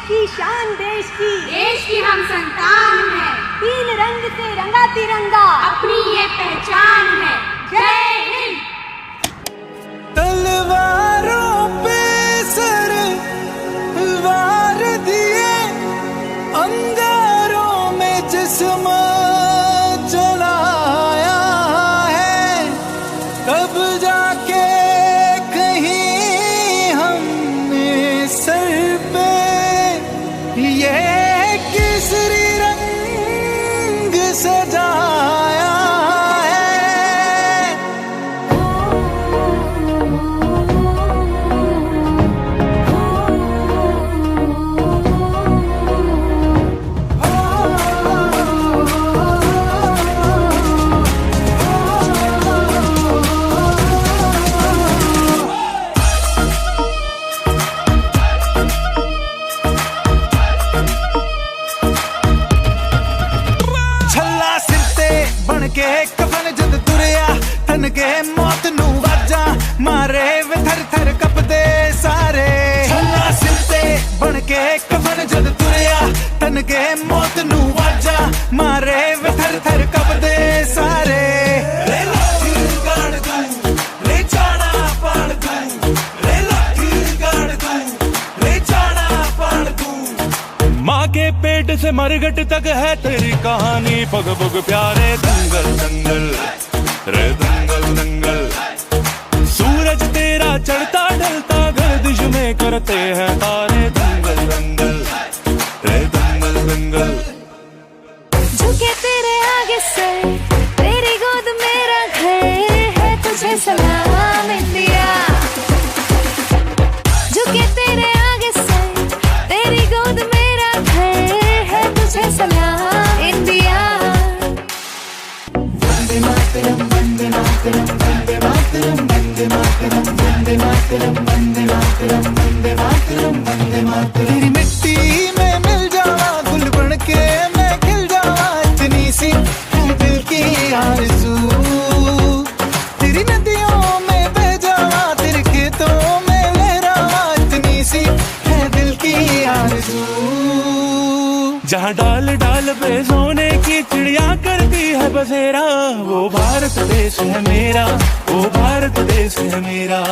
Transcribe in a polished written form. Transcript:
की शान देश की हम संतान हैं। तीन रंग से रंगा तिरंगा अपनी ये पहचान है। जय हिंद। तलवारों पे सर वार दिए, अंगारों में जिस्म जलाया है, तब जाके कहीं हमने सर पे ये केसरी रंग सजाया है। छल्ला सिरते बन के कफन जद तुरया, तन के मौत नू वाजा मारे वे थर थर कपदे सारे। छल्ला सिरते बन के कफन जद तुरया, तन के मौत नू वाजा मारे वे थर थर कपदे सारे। रे लाठी गाड़ दूं, रे जाना पाड़ दूं, रे लाठी गाड़ दूं, रे जाना पाड़ दूं। माँ के पेट से मरघट तक है तेरी कहानी, पग पग प्यारे दंगल दंगल रे दंगल दंगल। सूरज तेरा चढ़ता ढलता गर्दिश में करते हैं तारे, दंगल दंगल रे दंगल दंगल। झुके तेरे आगे सर, तेरी गोद मेरा घर है, तुझे सलाम इंडिया। झुके तेरे आगे सर, तेरी गोद मेरा घर है, तुझे सलाम इंडिया। वंदे मातरम वंदे मातरम वंदे मातरम वंदे मातरम वंदे मातरम वंदे मातरम वंदे मातरम वंदे मातरम। तेरी मिट्टी में मिल जावा, गुल बन के मैं खिल जावा, इतनी सी है दिल की आरज़ू। तेरी नदियों में बह जावा, तेरे खेतों में लहरावा, इतनी सी है दिल की आरज़ू। जहाँ डाल डाल पे सोने की चिड़िया करती है बसेरा, वो भारत देश है मेरा, वो भारत देश है मेरा।